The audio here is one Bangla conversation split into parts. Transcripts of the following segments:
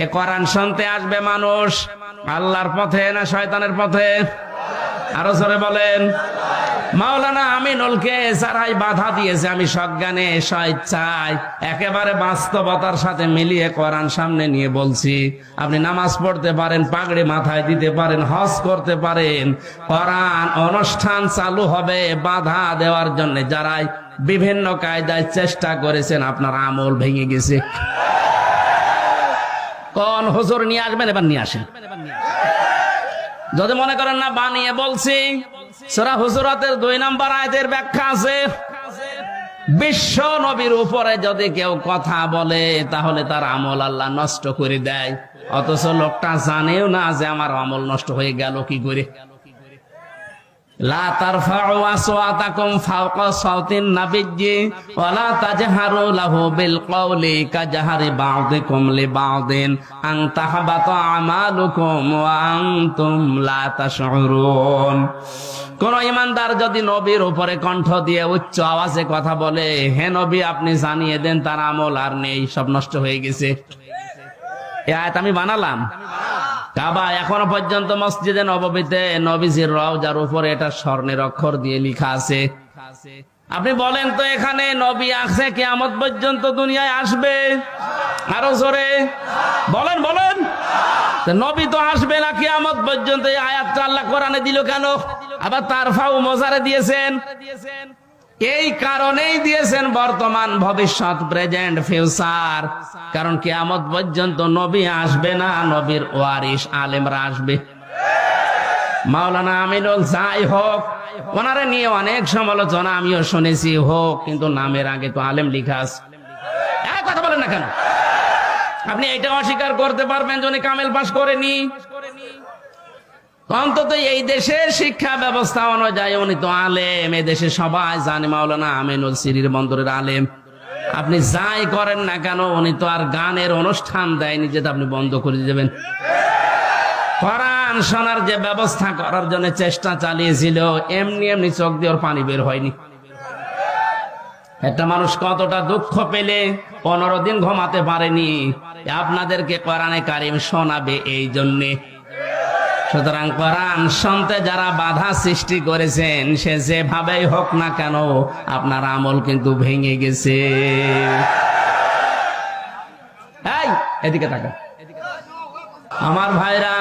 এ কোরআন শুনতে আসবে মানুষ আল্লাহর পথে না শয়তানের পথে? আরো জোরে বলেন। মাওলানা আমিনুলকে যারাই বাধা দিয়েছে, আমি সজ্ঞানে স্বেচ্ছায় একেবারে বাস্তবতার সাথে মিলিয়ে কোরআন সামনে নিয়ে বলছি, আপনি নামাজ পড়তে পারেন, পাগড়ি মাথায় দিতে পারেন, হজ করতে পারেন, কোরআন অনুষ্ঠান চালু হবে বাধা দেওয়ার জন্য যারাই বিভিন্ন কায়দায় চেষ্টা করেছেন, আপনার আমল ভেঙে গেছে। কোন হুজুর নিয়ে আসবেন? এবার নিয়ে আসেন। যদি মনে করেন না বানিয়ে বলছি, সূরা হুজুরাতের 2 নম্বর আয়াতের ব্যাখ্যা আছে, বিশ্ব নবীর উপরে যদি কেউ কথা বলে তাহলে তার আমল আল্লাহ নষ্ট করে দেয়, অথচ লোকটা জানেও না যে আমার আমল নষ্ট হয়ে গেল কি করে। লা তারফাউ আসওয়াতাকুম ফাওকা সাওতিন নাবিয়্যি ওয়া লা তাজহারু লাহু বিল কওলি কাজহারি বা'দিকুম লিবা'দিন আন তাহবাতা আমালুকুম ওয়া আনতুম লা তাশউরুন। কোন ইমানদার যদি নবীর উপরে কণ্ঠ দিয়ে উচ্চ আওয়াজে কথা বলে, হে নবী আপনি জানিয়ে দেন তার আমল আর নেই, সব নষ্ট হয়ে গেছে। এই আয়াত আমি বানালাম। কাবা এখনো পর্যন্ত মসজিদে নববীতে নবীজির রওজার উপরে এটা স্বর্ণের অক্ষর দিয়ে লেখা আছে। আপনি বলেন তো এখানে নবী আসছে কিয়ামত পর্যন্ত দুনিয়ায় আসবে? আরো জোরে বলেন বলেন। নবী তো আসবে না কিয়ামত পর্যন্ত, এই আয়াতটা আল্লাহ কোরআনে দিল কেন? আবার তারফাউ মোজারে দিয়েছেন, এই কারণেই দিয়েছেন বর্তমান ভবিষ্যৎ প্রেজেন্ট ফিউচার, কারণ কিয়ামত পর্যন্ত নবী আসবে না, নবীর ওয়ারিস আলেমরা আসবে। মাওলানা আমিনুল যাই হোক, ওনারে নিয়ে অনেক সমালোচনা আমিও শুনেছি হোক, কিন্তু নামের আগে তো আলেম লিখা আছে। কথা বলেন না কেন? আপনি এটা অস্বীকার করতে পারবেন যে উনি কামেল পাস করেনি? অন্তত এই দেশের শিক্ষা ব্যবস্থা অনুযায়ী উনি তো আলেম, এই দেশে সবাই জানে মাওলানা আমিনুল সিরির বন্দরের আলেম। আপনি যাই করেন না কেন, উনি তো আর গানের অনুষ্ঠান দেয়নি যেটা আপনি বন্ধ করে দেবেন। কোরআন শোনার যে ব্যবস্থা করার জন্য চেষ্টা চালিয়েছিল, এমনি এমনি চোখ দিয়ে ওর পানি বের হয়নি। একটা মানুষ কতটা দুঃখ পেলে 15 দিন ঘুমাতে পারেনি, আপনাদেরকে কোরআনে কারিম শোনাবে এই জন্যে। সুতরাং কোরআন শুনতে যারা বাধা সৃষ্টি করেছেন, সে যেভাবেই হোক না কেন আপনার আমল কিন্তু ভেঙে গেছে। এই এদিকে তাকা। আমার ভাইরা,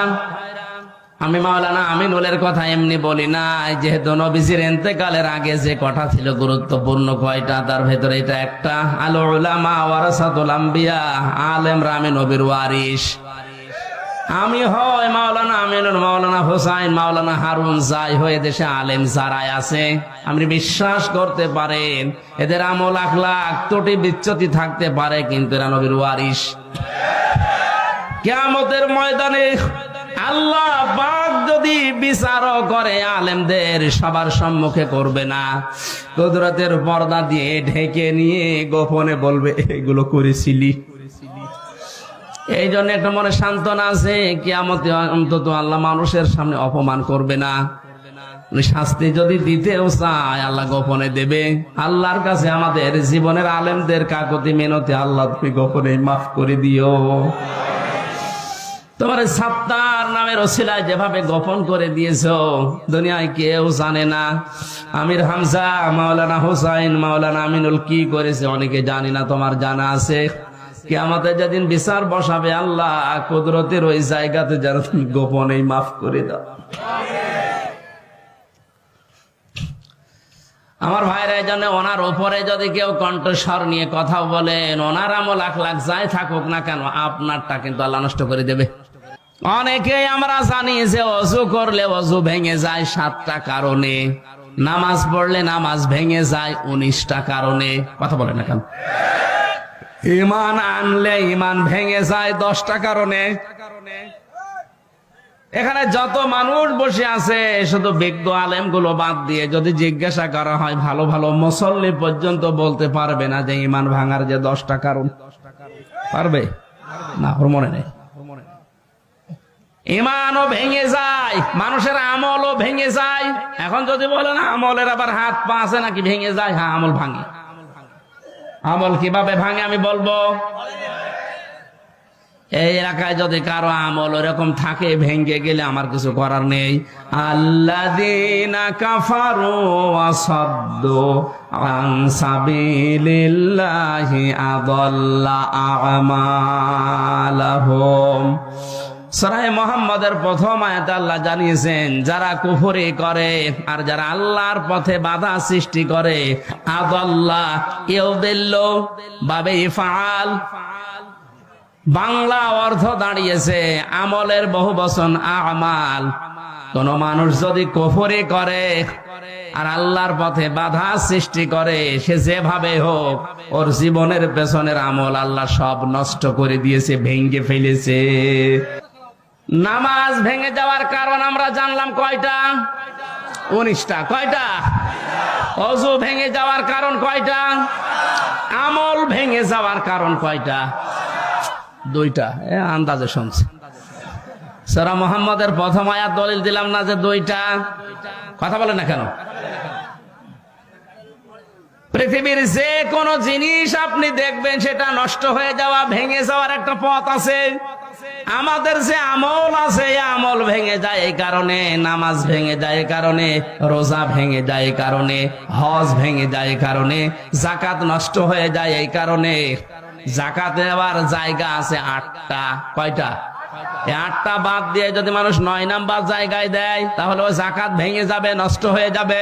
আমি মাওলানা আমিনুলের কথা এমনি বলি না, যেহেতু নবীজির ইন্তেকালের আগে যে কথা ছিল গুরুত্বপূর্ণ কয়টা, তার ভেতরে এটা একটা। আল উলামা ওয়ারাসাতুল আম্বিয়া, আলেমরা আমি নবীর ওয়ারিস। আমি হয় মাওলানা আমিনুল, মাওলানা হোসাইন, মাওলানা হারুন, যাই হয়ে দেশে আলেম যারাই আছে, আপনি বিশ্বাস করতে পারেন এদের আমল আখলাক ত্রুটি বিচ্যুতি থাকতে পারে, কিন্তু এরা নবীর ওয়ারিস। কিয়ামতের ময়দানে আল্লাহ পাক যদি বিচারও করে, আলেমদের সবার সম্মুখে করবে না, কুদরতের পর্দা দিয়ে ঢেকে নিয়ে গোপনে বলবে এগুলো করেছিলি। এই জন্য একটা মনে সান্ত্বনা আছে, কিয়ামতে অন্তত আল্লাহ মানুষের সামনে অপমান করবে না। শাস্তি যদি দিতেও চায় আল্লাহ গোপনে দেবে। আল্লাহর কাছে আমাদের জীবনের আলেমদের কাকুতি মিনতি, আল্লাহ তুমি গোপনে মাফ করে দিও। তোমার সাত্তার নামের ওসিলায় যেভাবে গোপন করে দিয়েছো, দুনিয়ায় কেউ জানে না। আমির হামজা, মাওলানা হোসাইন, মাওলানা আমিনুল কি করেছে অনেকে জানি না, তোমার জানা আছে। কিয়ামতে যেদিন বিচার বসাবে, আল্লাহ কুদরতের ওই জায়গাতে যারা তুমি গোপনে মাফ করে দাও। আমার ভাইরা, এই জন্য ওনার উপরে যদি কেউ কণ্ঠস্বর নিয়ে কথা বলেন, ওনার আমল আখলাক যাই থাকুক না কেন, আপনারটা কিন্তু আল্লাহ নষ্ট করে দেবে। অনেকেই আমরা জানি যে অজু করলে অজু ভেঙে যায় 7টা কারণে, নামাজ পড়লে নামাজ ভেঙে যায় 19টা কারণে। কথা বলেন না কেন? ঈমান আনলে ঈমান ভেঙে যায় 10টা কারণে। এখানে যত মানুষ বসে আছে, শুধু বিজ্ঞ আলেম গুলো বাদ দিয়ে যদি জিজ্ঞাসা করা হয়, ভালো ভালো মুসল্লি পর্যন্ত বলতে পারবে না যে ঈমান ভাঙার যে 10টা কারণ। পারবে না? ওর মনে নেই। ঈমানও ভেঙে যায়, মানুষের আমলও ভেঙে যায়। এখন যদি বলেন আমলের আবার হাত পা আছে নাকি ভেঙে যায়, হ্যাঁ আমল ভাঙে। আমল কিভাবে ভাঙে আমি বলবো। এই এলাকায় যদি কারো আমল ওরকম থাকে, ভেঙ্গে গেলে আমার কিছু করার নেই। আল্লাযীনা কাফারু ওয়া সাদ্দু আন সাবিলিল্লাহি আযাল্লা আমালাহুম। সূরা মুহাম্মাদের প্রথম আয়াতে আল্লাহ জানিয়েছেন, যারা কুফরি করে আর যারা আল্লাহর পথে বাধা সৃষ্টি করে, আযাল্লা ইউদিল্লু বাবে ইফআল, বাংলা অর্থ দাঁড়িয়েছে আমলের বহুবচন আমাল। কোন মানুষ যদি কুফরি করে আর আল্লাহর পথে বাধা সৃষ্টি করে, সে যেভাবে হোক ওর জীবনের পেছনের আমল আল্লাহ সব নষ্ট করে দিয়েছে, ভেঙে ফেলেছে। নামাজ ভেঙে যাওয়ার কারণ আমরা জানলাম কয়টা? 19টা। কয়টা? ওযু ভেঙে যাওয়ার কারণ কয়টা? আমল ভেঙে যাওয়ার কারণ কয়টা? 2টা। আন্দাজে শুনছে। সূরা মুহাম্মাদের প্রথম আয়াত দলিল দিলাম না যে 2টা? কথা বলে না কেন? পৃথিবীর যে কোনো জিনিস আপনি দেখবেন সেটা নষ্ট হয়ে যাওয়া, ভেঙে যাওয়ার একটা পথ আছে। আমাদের যে আমল আছে, এই আমল ভেঙে যায় এই কারণে, নামাজ ভেঙে যায় এই কারণে, রোজা ভেঙে যায় এই কারণে, হজ ভেঙে যায় এই কারণে, যাকাত নষ্ট হয়ে যায় এই কারণে। যাকাত দেওয়ার জায়গা আছে 8টা। কয়টা? এই 8টা বাদ দিয়ে যদি মানুষ 9 নাম্বার জায়গায় দেয়, তাহলে ওই যাকাত ভেঙে যাবে, নষ্ট হয়ে যাবে।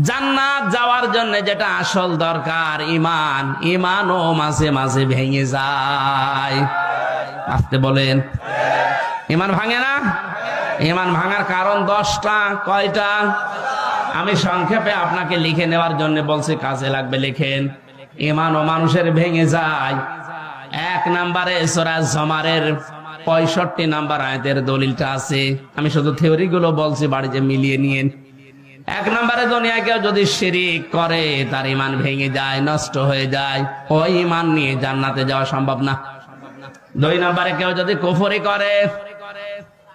জান্নাত যাওয়ার জন্য যেটা আসল দরকার, ঈমান, ঈমানও মাঝে মাঝে ভেঙে যায়। আসতে বলেন, ঈমান ভাঙে না? ঈমান ভাঙার কারণ 10টা। কয়টা? আমি সংক্ষেপে আপনাকে লিখে নেওয়ার জন্য বলছি, কাজে লাগবে, লিখেন। ঈমানও মানুষের ভেঙে যায়। 1 নম্বরে সূরা জুমারের 65 নাম্বার আয়াতের দলিলটা আছে। আমি শুধু থিওরি গুলো বলছি, বাড়িতে মিলিয়ে নিয়েন। 1 নম্বরে দুনিয়ায় কেউ যদি শিরিক করে, তার ঈমান ভেঙে যায়, নষ্ট হয়ে যায়। ওই ঈমান নিয়ে জান্নাতে যাওয়া সম্ভব না। 2 নম্বরে কেউ যদি কুফরি করে,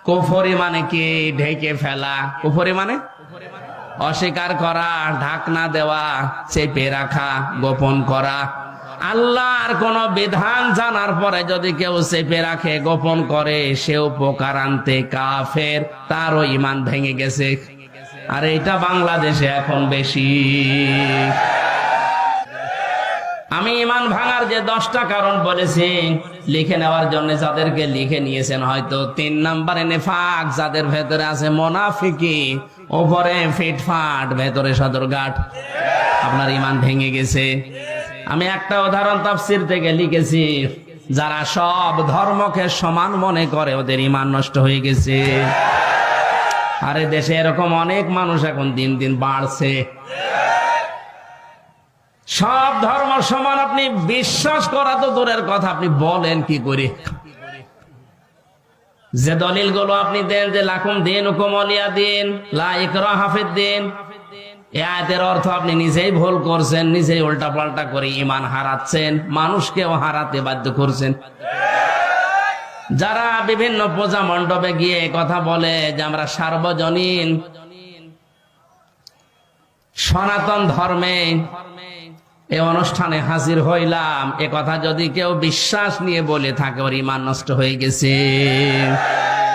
কুফরি মানে কি? ঢেকে ফেলা। কুফরি মানে অস্বীকার করা, ঢাকনা দেওয়া, চেপে রাখা, গোপন করা। আল্লাহর কোন বিধান জানার পরে যদি কেউ চেপে রাখে, গোপন করে, সে উপকার আনতে কাফের, তারও ঈমান ভেঙে গেছে। আর এটা বাংলাদেশে এখন বেশি। আমি ঈমান ভাঙার যে 10টা কারণ বলেছি, লিখে নেওয়ার জন্য যাদেরকে লিখে নিয়েছেন, হয়তো 3 নম্বরে নেফাক, যাদের ভেতরে আছে মুনাফিকি, উপরে ফিটফাট, ভেতরে সদরঘাট, আপনার ঈমান ভেঙে গেছে। আমি একটা উদাহরণ তাফসীর থেকে লিখেছি, যারা সব ধর্মকে সমান মনে করে, ওদের ঈমান নষ্ট হয়ে গেছে। আরে দেশে এরকম অনেক মানুষ এখন দিন দিন বাড়ছে। সব ধর্ম সমান আপনি বিশ্বাস করা তো দূরের কথা, আপনি বলেন কি করে? যে দলিলগুলো আপনি দেন যে লাকুম দীনুকুম ওয়ালিয়া দীন, লা ইকরাহা ফিদ্দীন, এই আয়াতের অর্থ আপনি নিজেই ভুল করছেন, নিজেই উল্টাপাল্টা করে ঈমান হারাচ্ছেন, মানুষকেও হারাতে বাধ্য করছেন। যারা বিভিন্ন পূজা মণ্ডপে গিয়ে কথা বলে যে আমরা সার্বজনীন সনাতন ধর্মে এই অনুষ্ঠানে হাজির হইলাম, এ কথা যদি কেউ বিশ্বাস নিয়ে বলে থাকে, ওর ঈমান নষ্ট হয়ে গেছে।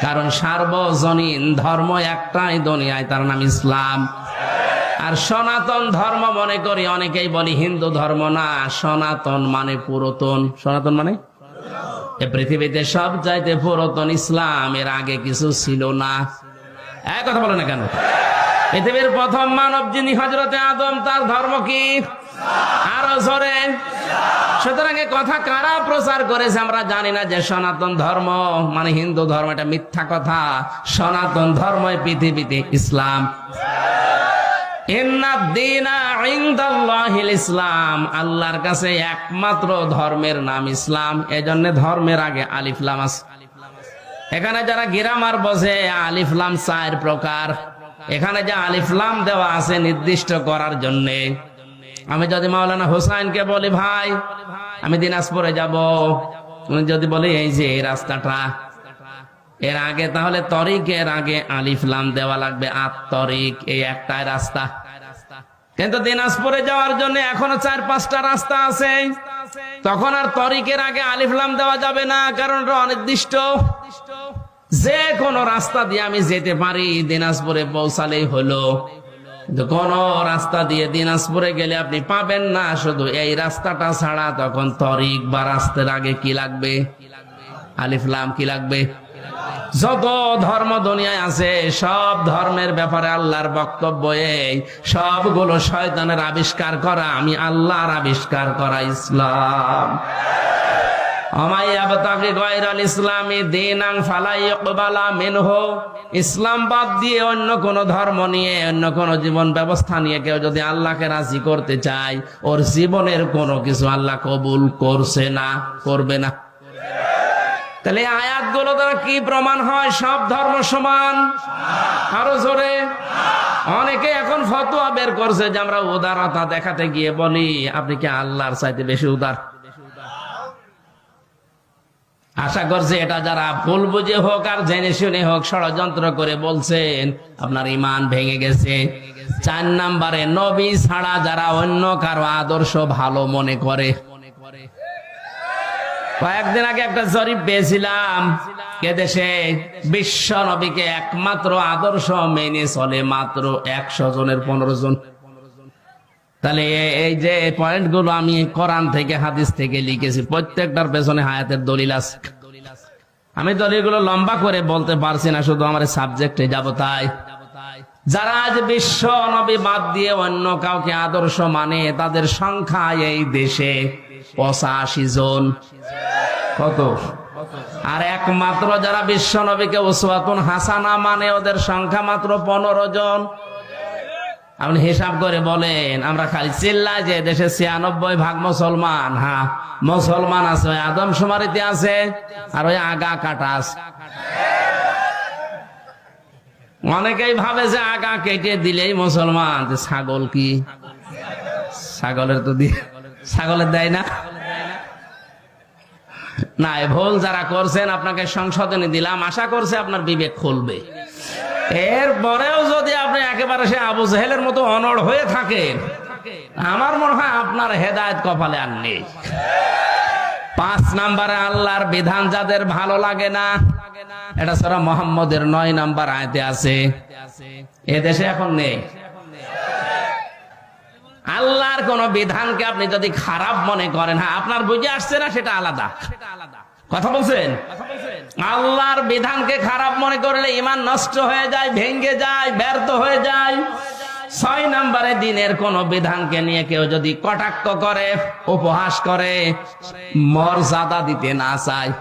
কারণ সার্বজনীন ধর্ম একটাই দুনিয়ায়, তার নাম ইসলাম। আর সনাতন ধর্ম মনে করি অনেকেই বলি হিন্দু ধর্ম না, সনাতন মানে পুরাতন। সনাতন মানে এ পৃথিবীতে সব চাইতে পুরাতন ইসলাম, এর আগে কিছু ছিল না। এক কথা বলে না কেন? পৃথিবীর প্রথম মানব যিনি হযরতে আদম, তার ধর্ম কি? আরো জোরে। সুতরাং এ কথা কারা প্রচার করেছে আমরা জানি না, যে সনাতন ধর্ম মানে হিন্দু ধর্ম, এটা মিথ্যা কথা। সনাতন ধর্ম পৃথিবীতে ইসলাম। ইসলাম, আল্লাহর কাছে একমাত্র ধর্মের নাম ইসলাম। এজন্য ধর্মের আগে আলিফ লাম আছে। এখানে যারা গ্রামার বোঝে, আলিফ লাম 4 প্রকার। এখানে যে আলিফ লাম দেওয়া আছে নির্দিষ্ট করার জন্য। আমি যদি মাওলানা হোসাইনকে বলি, ভাই আমি দিনাজপুরে যাব, উনি যদি বলে এই যে এই রাস্তাটা, এর আগে তাহলে তরিকের আগে আলিফ লাম দেওয়া লাগবে। তরিক এই একটাই রাস্তা, কিন্তু দিনাজপুরে যাওয়ার জন্য এখনো 4-5টা রাস্তা আছে। তখন আর তরিকের আগে আলিফ লাম দেওয়া যাবে না, কারণ এটা অনির্দিষ্ট। যে কোনো রাস্তা দিয়ে আমি যেতে পারি, দিনাজপুরে পৌঁছালেই হলো। কোন রাস্তা দিয়ে দিনাজপুরে গেলে আপনি পাবেন না শুধু এই রাস্তাটা ছাড়া। তখন তরিক বা রাস্তার আগে কি লাগবে? আলিফ লাম। কি লাগবে? যত ধর্ম দুনিয়ায় আছে সব ধর্মের ব্যাপারে আল্লাহর বক্তব্য এই, সবগুলো শয়তানের আবিষ্কার করা, আমি আল্লাহর আবিষ্কার করা ইসলাম। ইসলাম বাদ দিয়ে অন্য কোন ধর্ম নিয়ে, অন্য কোন জীবন ব্যবস্থা নিয়ে কেউ যদি আল্লাহকে রাজি করতে চায়, ওর জীবনের কোনো কিছু আল্লাহ কবুল করছে না, করবে না। তাহলে আয়াতগুলো দ্বারা কি প্রমাণ হয়? সব ধর্ম সমান? আরো জোরে। অনেকে এখন ফতোয়া বের করছে যে আমরা উদারতা দেখাতে গিয়ে বলি আপনি কি আল্লাহর চাইতে বেশি উদার। আশা করছি এটা যারা ভুল বুঝে হোক আর জেনে শুনে হোক ষড়যন্ত্র করে বলছেন, আপনার ঈমান ভেঙে গেছে। 4 নম্বরে, নবী ছাড়া যারা অন্য কারো আদর্শ ভালো মনে করে। কয়েকদিন আগে একটা জরিপ পেয়েছিলাম, কে দেশে বিশ্ব নবীকে একমাত্র আদর্শ মেনে চলে মাত্র 100 জনের 15 জন। তাহলে এই যে পয়েন্টগুলো আমি কোরআন থেকে হাদিস থেকে লিখেছি, প্রত্যেকটার পেছনে হায়াতের দলিল আছে। আমি দলিলগুলো লম্বা করে বলতে পারছি না, শুধু আমার সাবজেক্টে যাব। তাই যারা আজ বিশ্ব নবী বাদ দিয়ে অন্য কাউকে আদর্শ মানে, তাদের সংখ্যা এই দেশে 85 জন। কত? আর একমাত্র যারা বিশ্ব নবীকে উসওয়াতুন হাসানা মানে, ওদের সংখ্যা মাত্র 15 জন। আপনি হিসাব করে বলেন, আমরা খালি চিল্লাই যে দেশে 96% মুসলমান। হ্যাঁ, মুসলমান আছে, ওই আদমশুমারিতে আছে, আর ওই আগা কাটা আছে। অনেকেই ভাবে যে আগা কেটে দিলেই মুসলমান। ছাগল কি? ছাগলের তো ছাগলের দেয় না। না, ভুল যারা করছেন আপনাকে সংশোধনী দিলাম, আশা করছে আপনার বিবেক খুলবে। এরপরেও যদি আপনি একেবারে সে আবু জেহেলের মতো অনড় হয়ে থাকেন, আমার মনে হয় আপনার হেদায়েত কপালে আর নেই। 5 নম্বরে, আল্লাহর বিধান যাদের ভালো লাগে না, এটা সূরা মুহাম্মদের 9 নম্বর আয়াতে আছে। এ দেশে এখন নেই। আল্লাহর কোন বিধানকে আপনি যদি খারাপ মনে করেন, হ্যাঁ আপনার বুঝে আসছে না, সেটা আলাদা কথা বলছেন। আল্লাহর বিধানকে খারাপ মনে করলে ঈমান নষ্ট হয়ে যায়, ভেঙে যায়, ব্যর্থ হয়ে যায়। 6 নম্বরে, দিনের কোন বিধানকে নিয়ে কেউ যদি কটাক্ষ করে, উপহাস করে, মর্যাদা দিতে না চায়,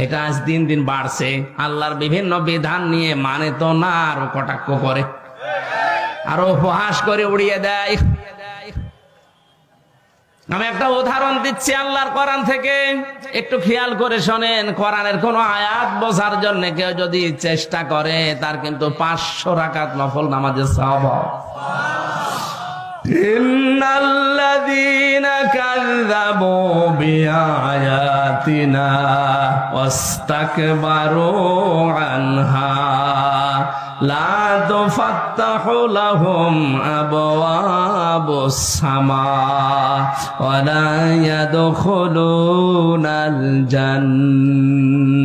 এটা আজ দিন দিন বাড়ছে। আল্লাহর বিভিন্ন বিধান নিয়ে মানে তো না, আরো কটাক্ষ করে, আরো উপহাস করে উড়িয়ে দেয়। আমি একটা উদাহরণ দিচ্ছি আল্লাহর কোরআন থেকে, একটু খেয়াল করে শোনেন। কোরআনের কোন আয়াত বোঝার জন্য কেউ যদি চেষ্টা করে, তার কিন্তু 500 রাকাত নফল নামাজের সওয়াব। ইন্নাল্লাযীনা কাযযাবু বিআয়াতিনা ওয়াস্তাকবারু আনহা লা তুফাত্তাহু লাহুম আবওয়াবুস সামা ওয়া লা ইয়াদখুলুনাল জান্নাহ।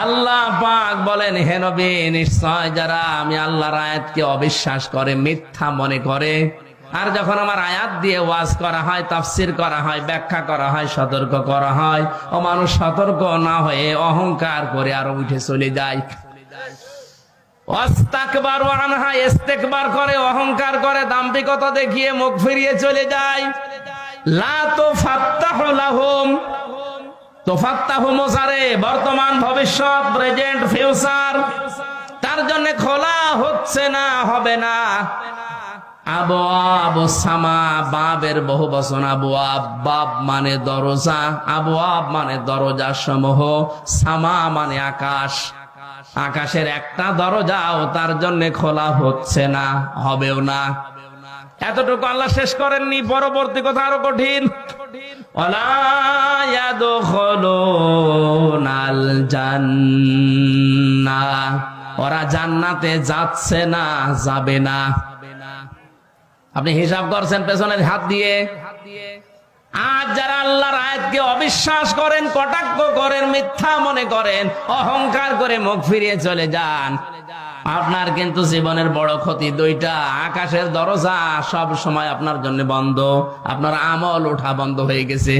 আল্লাহ পাক বলেন, হে নবী, নিশ্চয় যারা আমি আল্লাহর আয়াতকে অবিশ্বাস করে, মিথ্যা মনে করে, আর যখন আমার আয়াত দিয়ে ওয়াজ করা হয়, তাফসীর করা হয়, ব্যাখ্যা করা হয়, সতর্ক করা হয়, ও মানুষ সতর্ক না হয়ে অহংকার করে আরো উঠে চলে যায়। ওয়াস্তাকবারু আনহা, ইস্তেকবার করে, অহংকার করে, দাম্ভিকতা দেখিয়ে মুখ ফিরিয়ে চলে যায়। লা তুফাত্তাহু লাহুম, তুফাত্তাহু মুজারে, বর্তমান, ভবিষ্যৎ, প্রেজেন্ট, ফিউচার, তার জন্য খোলা হচ্ছে না, হবে না। আবওয়াবুস সামা, বাবের বহু বচন আবওয়াব, বাব মানে দরজা, আবওয়াব মানে দরজা সমূহ, সামা মানে আকাশ, আকাশের একটা দরজাও তার জন্য খোলা হচ্ছে না, হবেও না। এতটুকু আল্লাহ শেষ করেননি, পরবর্তী কথা আরো কঠিন। ওয়ালা ইয়াদখুলুনাল জান্নাহ, ওরা জান্নাতে যাচ্ছে না, যাবে না। আপনি হিসাব করছেন পেছনের হাত দিয়ে, আজ যারা আল্লাহর আয়াতকে অবিশ্বাস করেন, কটাক্ষ করেন, মিথ্যা মনে করেন, অহংকার করে মুখ ফিরিয়ে চলে যান, আপনার কিন্তু জীবনের বড় ক্ষতি দুইটা। আকাশের দরজা সব সময় আপনার জন্য বন্ধ, আপনার আমল ওঠা বন্ধ হয়ে গেছে।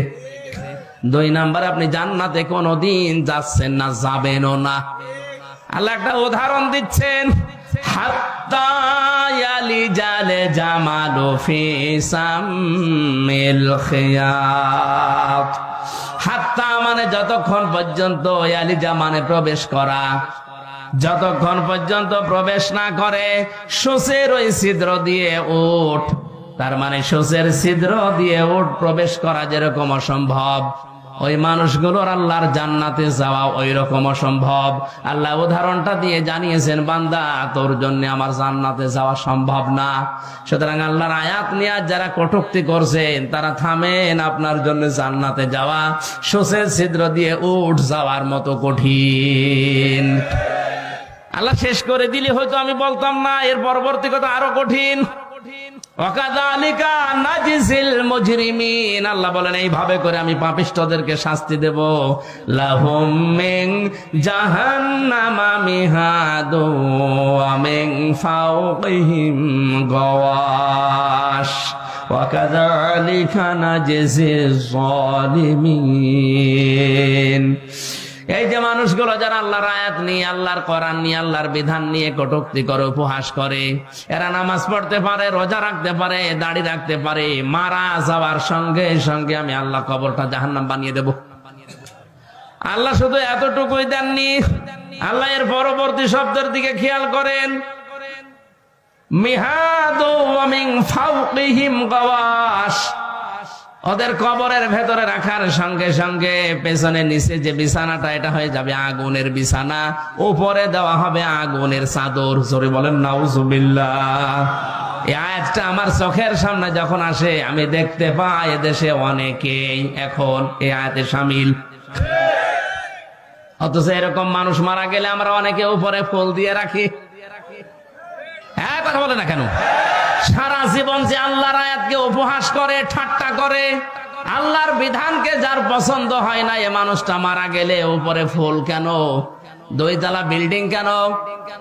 2 নাম্বার, আপনি জান্নাতে কোনোদিন যাচ্ছেন না, যাবেনও না। আল্লাহ একটা উদাহরণ দিচ্ছেন, হাত্তা ইয়ালিজাল জামালু ফি সামিল খিয়াত। হাত্তা মানে যতক্ষণ পর্যন্ত, ইয়ালিজা মানে প্রবেশ করা, যতক্ষণ পর্যন্ত প্রবেশ না করে সূচের ওই ছিদ্র দিয়ে উট, তার মানে সূচের ছিদ্র দিয়ে উট প্রবেশ করা যেরকম অসম্ভব, ওই মানুষগুলোর আল্লাহর জান্নাতে যাওয়া ওই রকম অসম্ভব। আল্লাহ উদাহরণটা দিয়ে জানিয়েছেন, বান্দা তোর জন্য আমার জান্নাতে যাওয়া সম্ভব না। সুতরাং আল্লাহর আয়াত নিয়ে যারা কটূক্তি করছেন তারা থামেন, আপনার জন্য জান্নাতে যাওয়া সূচের ছিদ্র দিয়ে উট যাওয়ার মতো কঠিন। আল্লাহ শেষ করে দিলে হয়তো আমি বলতাম না, এর পরবর্তী কথা আরো কঠিন। ওয়াকাযালিকা নাজিসিল মুজরিমিন, আল্লাহ বলেন এইভাবে করে আমি পাপিষ্ঠদেরকে শাস্তি দেব। লাহুম মিন জাহান্নামা মিহাদু ওয়া মিন ফাওকিহিম গাওয়াশ ওয়াকাযালিকা নাজিসিজ যালিমিন। এই যে মানুষগুলো যারা আল্লাহর আয়াত নিয়ে, আল্লাহর কোরআন নিয়ে, আল্লাহর বিধান নিয়ে কটূক্তি করে, উপহাস করে, এরা নামাজ পড়তে পারে, রোজা রাখতে পারে, দাড়ি রাখতে পারে, মারা যাওয়ার সঙ্গে সঙ্গে আমি আল্লাহ কবরটা জাহান্নাম বানিয়ে দেব। আল্লাহ শুধু এতটুকুই দেননি, আল্লাহ এর পরবর্তী শব্দের দিকে খেয়াল করেন, মিহাদু ওয়া মিন ফাওকিহিম গাওয়াশ। ওদের কবরের ভেতরে রাখার সঙ্গে সঙ্গে পেছনে নিচে যে বিছানাটা, এটা হয়ে যাবে আগুনের বিছানা, উপরে দেওয়া হবে আগুনের চাদর। জোরে বলেন নাউজুবিল্লাহ। এই আয়াতটা আমার চোখের সামনে যখন আসে আমি দেখতে পাই এদেশে অনেকেই এখন এই আয়াতে শামিল। অথচ এরকম মানুষ মারা গেলে আমরা অনেকে উপরে ফুল দিয়ে রাখি। হ্যাঁ, কথা বলে না কেন? সারা জীবন যে আল্লাহর আয়াতকে উপহাস করে, ঠাট্টা করে, আল্লাহর বিধানকে যার পছন্দ হয় না, এ মানুষটা মারা গেলে উপরে ফুল কেন, 2 তলা বিল্ডিং কেন,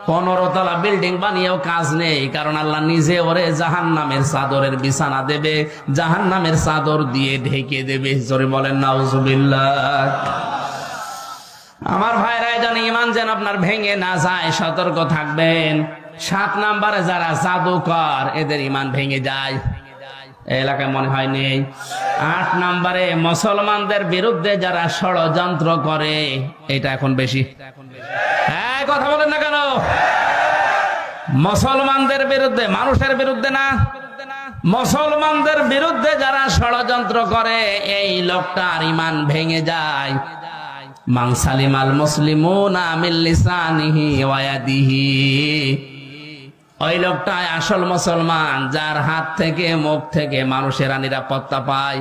15 তলা বিল্ডিং বানিয়েও কাজ নেই। কারণ আল্লাহ নিজে ওরে জাহান্নামের চাদরের বিছানা দেবে, জাহান্নামের চাদর দিয়ে ঢেকে দেবে। জোরে বলেন নাউজুবিল্লাহ। আমার ভাইরা, যেন ঈমান যেন আপনার ভেঙে না যায়, সতর্ক থাকবেন। 7 নাম্বারে যারা জাদুকর, এদের ঈমান ভেঙে যায়, এলাকায় মনে হয় নেই। 8 নাম্বারে মুসলমানদের বিরুদ্ধে যারা ষড়যন্ত্র করে, এটা এখন বেশি। হ্যাঁ, কথা বলেন না কেন? মুসলমানদের বিরুদ্ধে, মানুষের বিরুদ্ধে না, মুসলমানদের বিরুদ্ধে যারা ষড়যন্ত্র করে, এই লোকটার ঈমান ভেঙে যায়। মান সালিমাল মুসলিমুনা মিন লিসানিহি ওয়া ইয়াদিহি, ওই লোকটাই আসল মুসলমান, যার হাত থেকে মুখ থেকে মানুষেরা নিরাপত্তা পায়।